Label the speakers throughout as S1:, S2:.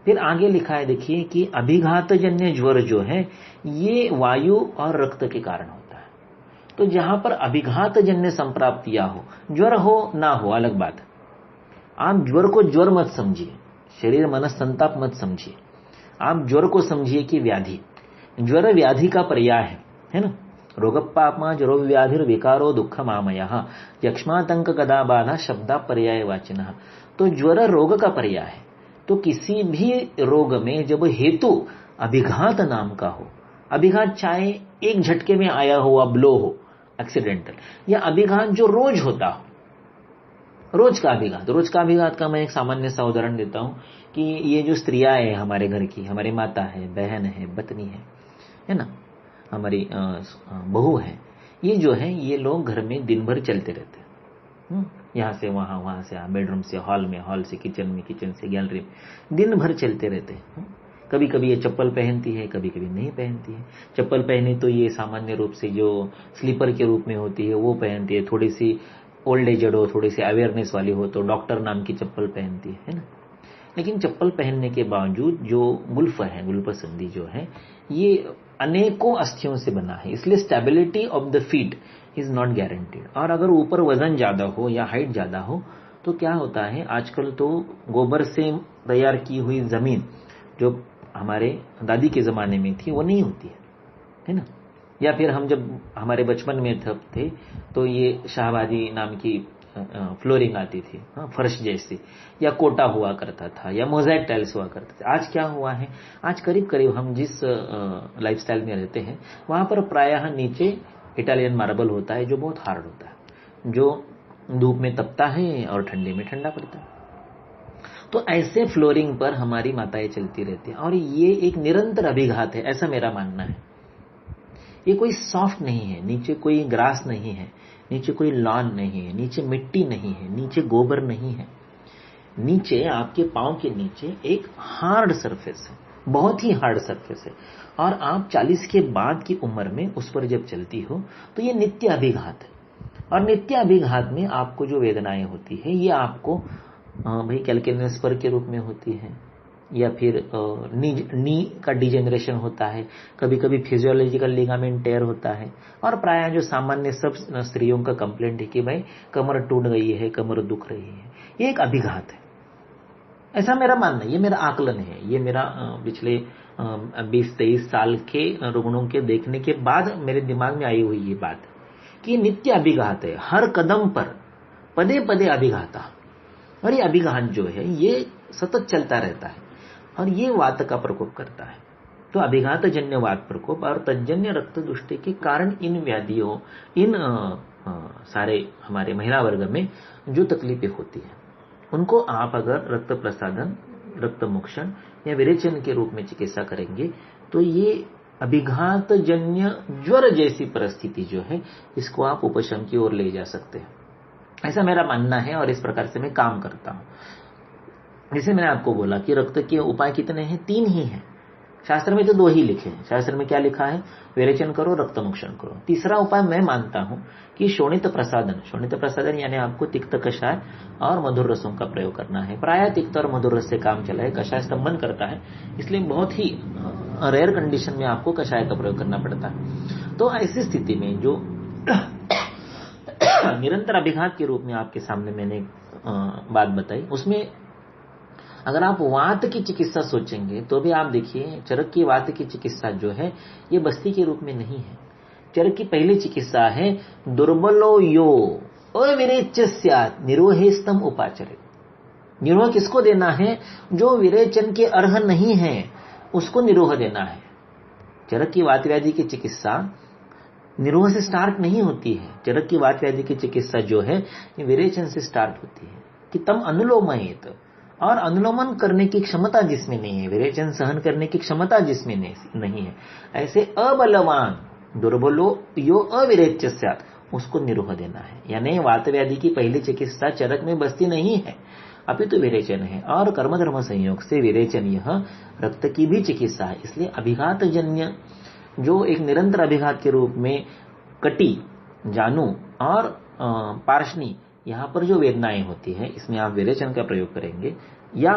S1: फिर आगे लिखा है देखिए कि अभिघातजन्य ज्वर जो है ये वायु और रक्त के कारण होता है। तो जहां पर अभिघातजन्य संप्राप्तियां हो, ज्वर हो ना हो अलग बात, आप ज्वर को ज्वर मत समझिए, शरीर मन संताप मत समझिए, आप ज्वर को समझिए कि व्याधि। ज्वर व्याधि का पर्याय है ना। रोगपापमा जरो व्याधिर विकारो दुख मामय यक्ष्मातंक गदा बाधा शब्दा पर्याय वाचिनः। तो ज्वर रोग का पर्याय है। तो किसी भी रोग में जब हेतु अभिघात नाम का हो, अभिघात चाहे एक झटके में आया हुआ ब्लो हो एक्सीडेंटल, या अभिघात जो रोज होता हो, रोज का अभिघात। रोज का अभिघात का मैं एक सामान्य सा उदाहरण देता हूं कि ये जो स्त्रियां है हमारे घर की, हमारी माता है, बहन है, पत्नी है ना, हमारी बहू है, ये जो है ये लोग घर में दिन भर चलते रहते हैं, यहाँ से वहां, वहां से यहाँ, बेडरूम से हॉल में, हॉल से किचन में, किचन से गैलरी में, दिन भर चलते रहते हैं। कभी कभी ये चप्पल पहनती है, कभी कभी नहीं पहनती है। चप्पल पहने तो ये सामान्य रूप से जो स्लीपर के रूप में होती है वो पहनती है, थोड़ी सी ओल्ड एजड हो, थोड़ी सी अवेयरनेस वाली हो तो डॉक्टर नाम की चप्पल पहनती है ना। लेकिन चप्पल पहनने के बावजूद जो गुल्फ है, गुल्फ संधि जो है, ये अनेकों अस्थियों से बना है, इसलिए stability of the feet is not guaranteed. और अगर ऊपर वजन ज्यादा हो या हाइट ज्यादा हो तो क्या होता है, आजकल तो गोबर से तैयार की हुई जमीन जो हमारे दादी के जमाने में थी वो नहीं होती है ना। या फिर हम जब हमारे बचपन में थे तो ये शाहबादी नाम की फ्लोरिंग आती थी, फर्श जैसी, या कोटा हुआ करता था, या मोज़ेक टाइल्स हुआ करते थे। आज क्या हुआ है, आज करीब करीब हम जिस लाइफस्टाइल में रहते हैं वहां पर प्रायः नीचे इटालियन मार्बल होता है जो बहुत हार्ड होता है, जो धूप में तपता है और ठंडे में ठंडा पड़ता है। तो ऐसे फ्लोरिंग पर हमारी माताएं चलती रहती हैं और ये एक निरंतर अभिघात है, ऐसा मेरा मानना है। ये कोई सॉफ्ट नहीं है, नीचे कोई ग्रास नहीं है, नीचे कोई लॉन नहीं है, नीचे मिट्टी नहीं है, नीचे गोबर नहीं है, नीचे आपके पांव के नीचे एक हार्ड सरफेस है, बहुत ही हार्ड सरफेस है। और आप 40 के बाद की उम्र में उस पर जब चलती हो तो ये नित्य अभिघात है। और नित्य अभिघात में आपको जो वेदनाएं होती है ये आपको भाई कैल्कुलस स्पर के रूप में होती है, या फिर नी का डिजेनरेशन होता है, कभी कभी फिजियोलॉजिकल लिगामेंट टेयर होता है। और प्रायः जो सामान्य सब स्त्रियों का कंप्लेंट है कि भाई कमर टूट गई है, कमर दुख रही है, ये एक अभिघात है, ऐसा मेरा मानना है, ये मेरा आकलन है, ये मेरा पिछले 20-23 साल के रुग्णों के देखने के बाद मेरे दिमाग में आई हुई ये बात कि ये नित्य अभिघात है, हर कदम पर पदे पदे अभिघाता। और ये अभिघात जो है ये सतत चलता रहता है और ये वात का प्रकोप करता है। तो अभिघात जन्य वात प्रकोप और तज्जन्य रक्त दुष्टि के कारण इन व्याधियों, इन सारे हमारे महिला वर्ग में जो तकलीफें होती है उनको आप अगर रक्त प्रसादन, रक्त मोक्षण या विरेचन के रूप में चिकित्सा करेंगे तो ये अभिघात जन्य ज्वर जैसी परिस्थिति जो है इसको आप उपशम की ओर ले जा सकते हैं, ऐसा मेरा मानना है और इस प्रकार से मैं काम करता हूं। जैसे मैंने आपको बोला कि रक्त के उपाय कितने हैं, 3 ही हैं। शास्त्र में तो 2 ही लिखे हैं। शास्त्र में क्या लिखा है, विरेचन करो, रक्त मोक्षण करो। तीसरा उपाय मैं मानता हूं कि शोणित प्रसादन। शोणित प्रसादन यानी आपको तिक्त कषाय और मधुर रसों का प्रयोग करना है। प्रायः तिक्त और मधुर रस से काम चला है, कषाय स्तंभन करता है, इसलिए बहुत ही रेयर कंडीशन में आपको कषाय का प्रयोग करना पड़ता है। तो ऐसी स्थिति में जो निरंतर अभिघात के रूप में आपके सामने मैंने बात बताई, उसमें अगर आप वात की चिकित्सा सोचेंगे तो भी आप देखिए चरक की वात की चिकित्सा जो है ये बस्ती के रूप में नहीं है। चरक की पहली चिकित्सा है दुर्बलो यो अविरेच्य स्यात् निरोहेस्तम उपाचरे। निरोह किसको देना है, जो विरेचन के अर्ह नहीं है उसको निरोह देना है। चरक की वात व्याधि की चिकित्सा निरोह से स्टार्ट नहीं होती है। चरक की वात व्याधि की चिकित्सा जो है विरेचन से स्टार्ट होती है कि तम अनुलोमयेत, और अनुलोमन करने की क्षमता जिसमें नहीं है, विरेचन सहन करने की क्षमता जिसमें नहीं है, ऐसे अबलवान दुर्बलो यो अविरेच्य स्यात्, उसको निरोह देना है। यानी वात व्याधि की पहली चिकित्सा चरक में बस्ती नहीं है, अपितु विरेचन है। और कर्मधर्म संयोग से विरेचन यह रक्त की भी चिकित्सा है। इसलिए अभिघात जन्य जो एक निरंतर अभिघात के रूप में कटी, जानु और पार्श्वनी, यहां पर जो वेदनाएं होती है इसमें आप विरेचन का प्रयोग करेंगे, या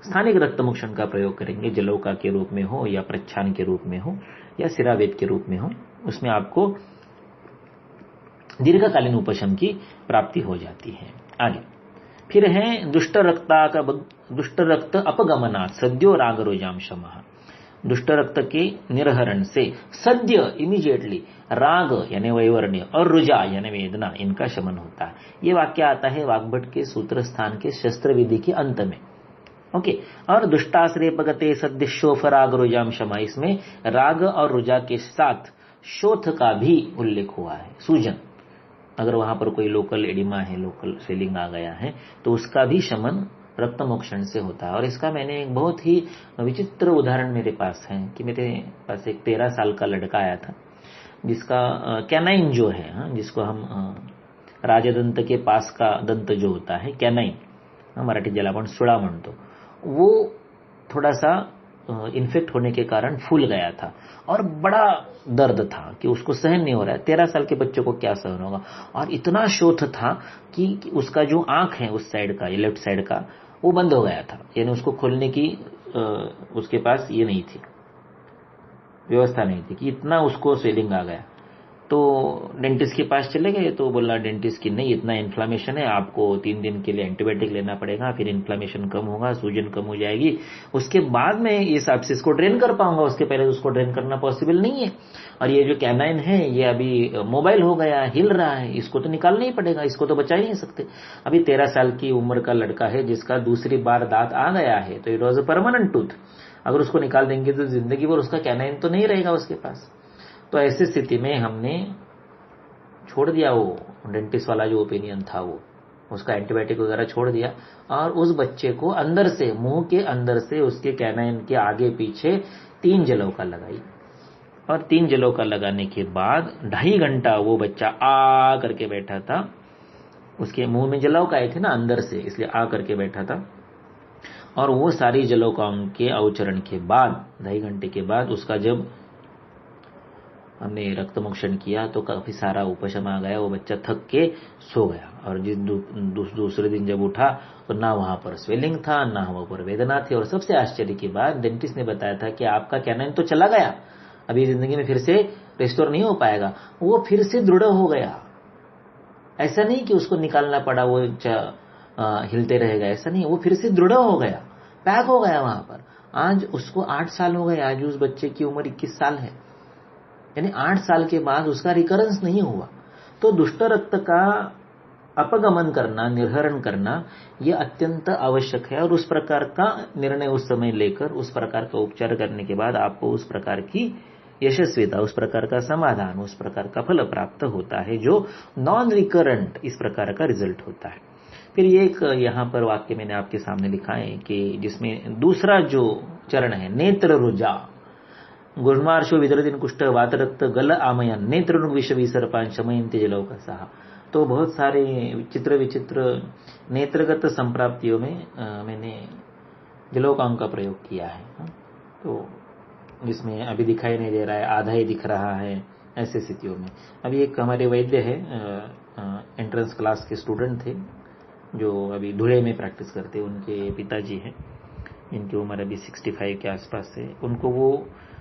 S1: स्थानिक रक्तमोक्षण का प्रयोग करेंगे, जलौका के रूप में हो या प्रच्छान के रूप में हो या सिरावेद के रूप में हो, उसमें आपको दीर्घकालीन उपशम की प्राप्ति हो जाती है। आगे फिर है दुष्ट रक्त अपगमनात् सद्यो राग रुजाम शमः। दुष्ट रक्त के निर्हरण से सद्य इमीडिएटली राग यानी वैवर्ण्य और रुजा यानी वेदना इनका शमन होता है। ये वाक्य आता है वाग्भट के सूत्र स्थान के शस्त्र विधि के अंत में। ओके, और दुष्टाश्रय पगते सद्य शोफ राग रुजाम शमा, इसमें राग और रुजा के साथ शोथ का भी उल्लेख हुआ है, सूजन। अगर वहां पर कोई लोकल एडिमा है, लोकल स्वेलिंग आ गया है, तो उसका भी शमन रक्तमोक्षण से होता है। और इसका मैंने एक बहुत ही विचित्र उदाहरण मेरे पास है कि मेरे पास एक 13 साल का लड़का आया था, जिसका कैनाइन जो है, जिसको हम राजदंत के पास का दंत जो होता है कैनाइन, मराठी ज्याला आपण सुळा म्हणतो, वो थोड़ा सा इन्फेक्ट होने के कारण फूल गया था और बड़ा दर्द था कि उसको सहन नहीं हो रहा है। 13 साल के बच्चे को क्या सहन होगा। और इतना शोथ था कि उसका जो आंख है उस साइड का, लेफ्ट साइड का, वो बंद हो गया था, यानी उसको खोलने की उसके पास ये नहीं थी, व्यवस्था नहीं थी, कि इतना उसको स्वेलिंग आ गया। तो डेंटिस्ट के पास चले गए, तो बोला डेंटिस्ट की नहीं, इतना इन्फ्लामेशन है, आपको 3 दिन के लिए एंटीबायोटिक लेना पड़ेगा, फिर इन्फ्लामेशन कम होगा, सूजन कम हो जाएगी, उसके बाद मैं इस एब्सिस को ड्रेन कर पाऊंगा, उसके पहले उसको ड्रेन करना पॉसिबल नहीं है। और ये जो कैनाइन है ये अभी मोबाइल हो गया, हिल रहा है, इसको तो निकालना ही पड़ेगा, इसको तो बचा ही नहीं सकते। अभी 13 साल की उम्र का लड़का है जिसका दूसरी बार दांत आ गया है, तो it was a permanent tooth. अगर उसको निकाल देंगे तो जिंदगी भर उसका कैनाइन तो नहीं रहेगा उसके पास। तो ऐसी स्थिति में हमने छोड़ दिया वो डेंटिस्ट वाला जो ओपिनियन था, वो उसका एंटीबायोटिक वगैरह छोड़ दिया, और उस बच्चे को अंदर से, मुंह के अंदर से उसके कैनाइन के आगे पीछे 3 जलौका लगाई। और 3 जलौका लगाने के बाद 2.5 घंटा वो बच्चा आ करके बैठा था। उसके मुंह में जलौका आए थे ना अंदर से, इसलिए आ करके बैठा था। और वो सारी जलौकाओं के अवचरण के बाद 2.5 घंटे के बाद उसका जब हमने रक्तमोक्षण किया तो काफी सारा उपशम आ गया। वो बच्चा थक के सो गया, और जिस दूसरे दिन जब उठा तो ना वहां पर स्वेलिंग था, ना वहां पर वेदना थी। और सबसे आश्चर्य की बात, डेंटिस्ट ने बताया था कि आपका कैनाइन तो चला गया, अभी जिंदगी में फिर से रिस्टोर नहीं हो पाएगा। वो फिर से दृढ़ हो गया। ऐसा नहीं कि उसको निकालना पड़ा, वो हिलते रहेगा, ऐसा नहीं, वो फिर से दृढ़ हो गया, पैक हो गया वहां पर। आज उसको 8 साल हो गए, आज उस बच्चे की उम्र 21 साल है, यानी 8 साल के बाद उसका रिकरेंस नहीं हुआ। तो दुष्ट रक्त का अपगमन करना, निर्हरण करना, यह अत्यंत आवश्यक है। और उस प्रकार का निर्णय उस समय लेकर उस प्रकार का उपचार करने के बाद आपको उस प्रकार की यशस्विता, उस प्रकार का समाधान, उस प्रकार का फल प्राप्त होता है, जो नॉन रिकरेंट इस प्रकार का रिजल्ट होता है। फिर ये एक यहाँ पर वाक्य मैंने आपके सामने लिखा है कि जिसमें दूसरा जो चरण है, नेत्र रुजा, गुणमार्शो विदरदिन कुष्ठ वातरक्त गल आमयन नेत्र विष विसर्पान शमयंते जलौका सहा। तो बहुत सारे विचित्र नेत्रगत संप्राप्तियों में मैंने जलौकाओं का प्रयोग किया है। तो जिसमें अभी दिखाई नहीं दे रहा है, आधा ही दिख रहा है, ऐसी स्थितियों में। अभी एक हमारे वैद्य है, एंट्रेंस क्लास के स्टूडेंट थे जो अभी धुले में प्रैक्टिस करते, उनके पिताजी हैं, इनकी उम्र अभी 65 के आसपास है। उनको वो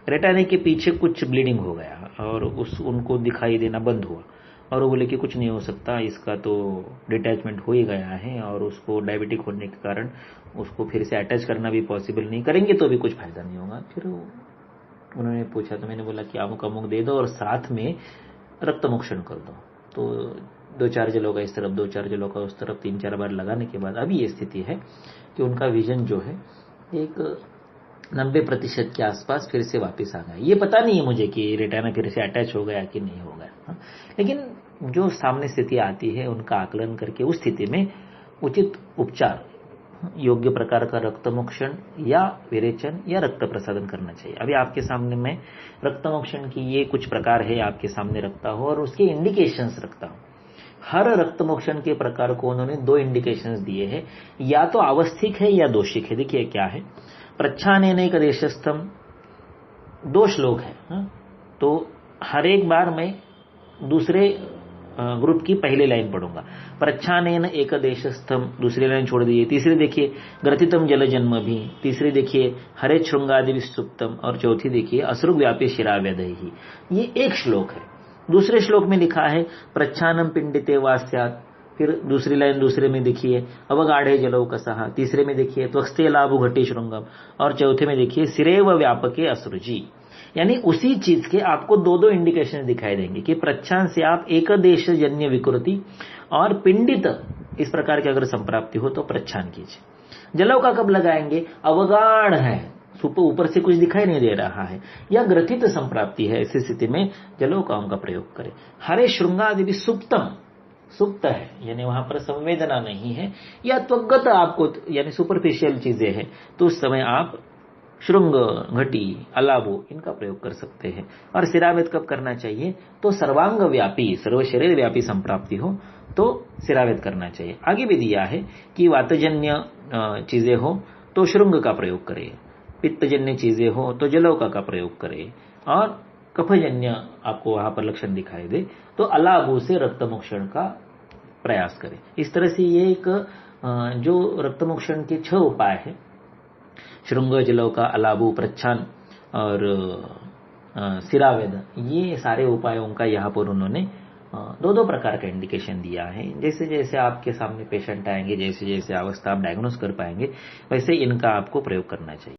S1: रेटाने के पीछे कुछ ब्लीडिंग हो गया और उनको दिखाई देना बंद हुआ, और वो बोले कि कुछ नहीं हो सकता, इसका तो डिटैचमेंट हो ही गया है, और उसको डायबिटिक होने के कारण उसको फिर से अटैच करना भी पॉसिबल नहीं, करेंगे तो भी कुछ फायदा नहीं होगा। फिर उन्होंने पूछा तो मैंने बोला कि अमुक अमुक दे दो और साथ में रक्तमोक्षण कर दो। तो 2-4 जलौका इस तरफ, 2-4 जलौका उस तरफ 3-4 बार लगाने के बाद अभी ये स्थिति है कि उनका विजन जो है एक 90% के आसपास फिर से वापस आ गया। ये पता नहीं है मुझे कि रेटिना फिर से अटैच हो गया कि नहीं हो गया, लेकिन जो सामने स्थिति आती है उनका आकलन करके उस स्थिति में उचित उपचार, योग्य प्रकार का रक्तमोक्षण या विरेचन या रक्त प्रसादन करना चाहिए। अभी आपके सामने मैं रक्तमोक्षण की ये कुछ प्रकार है आपके सामने रखता हूं और उसके इंडिकेशंस रखता हूं। हर रक्तमोक्षण के प्रकार को उन्होंने 2 इंडिकेशंस दिए हैं, या तो अवस्थिक है या दोषिक है। देखिए क्या है, प्रच्छानेनैक देशस्थम 2 श्लोक है, तो हर एक बार मैं दूसरे ग्रुप की पहली लाइन पढ़ूंगा। प्रच्छानेन एकदेशस्थम, दूसरी लाइन छोड़ दीजिए। तीसरी देखिए ग्रथितम जल जन्म भी, तीसरी देखिए हरे श्रृंगादि विसुप्तम, और चौथी देखिए असृग व्यापी शिराव्यदहि। ये एक श्लोक है। दूसरे श्लोक में लिखा है प्रच्छानम पिंडिते वास्यात्, फिर दूसरी लाइन दूसरे में देखिए अवगाढ़े जलो कसहा, तीसरे में देखिए त्वस्ते लाभु घटी श्रृंगम, और चौथे में देखिए सिरेव व्यापके असृजी। यानी उसी चीज के आपको दो दो इंडिकेशन दिखाई देंगे कि प्रच्छान से आप एकदेश जन्य विकृति और पिंडित इस प्रकार की अगर संप्राप्ति हो तो प्रच्छान कीजिए। जलव का कब लगाएंगे? अवगाढ़ है, ऊपर से कुछ दिखाई नहीं दे रहा है, या ग्रथित संप्राप्ति है, ऐसी स्थिति में जलव काओं का प्रयोग करें। हरे श्रृंगादि सुप्तम, सुप्त है यानी वहां पर संवेदना नहीं है, या त्वगत आपको यानी सुपरफिशियल चीजें हैं, तो उस समय आप श्रृंग, घटी, अलाबो इनका प्रयोग कर सकते हैं। और सिरावेद कब करना चाहिए? तो सर्वांग व्यापी, सर्व शरीर व्यापी संप्राप्ति हो तो सिरावेद करना चाहिए। आगे भी दिया है कि वातजन्य चीजें हो तो श्रृंग का प्रयोग करें, पित्तजन्य चीजें हो तो जलौका का प्रयोग करें, और कफजन्य आपको वहां पर लक्षण दिखाई दे तो अलाबो से रक्तमोक्षण का प्रयास करें। इस तरह से ये एक जो रक्तमोक्षण के 6 उपाय है, श्रृंग, जलौका, अलाबु, प्रच्छान और सिरावेद, ये सारे उपायों का यहाँ पर उन्होंने दो दो प्रकार का इंडिकेशन दिया है। जैसे जैसे आपके सामने पेशेंट आएंगे, जैसे जैसे अवस्था आप डायग्नोस कर पाएंगे, वैसे इनका आपको प्रयोग करना चाहिए।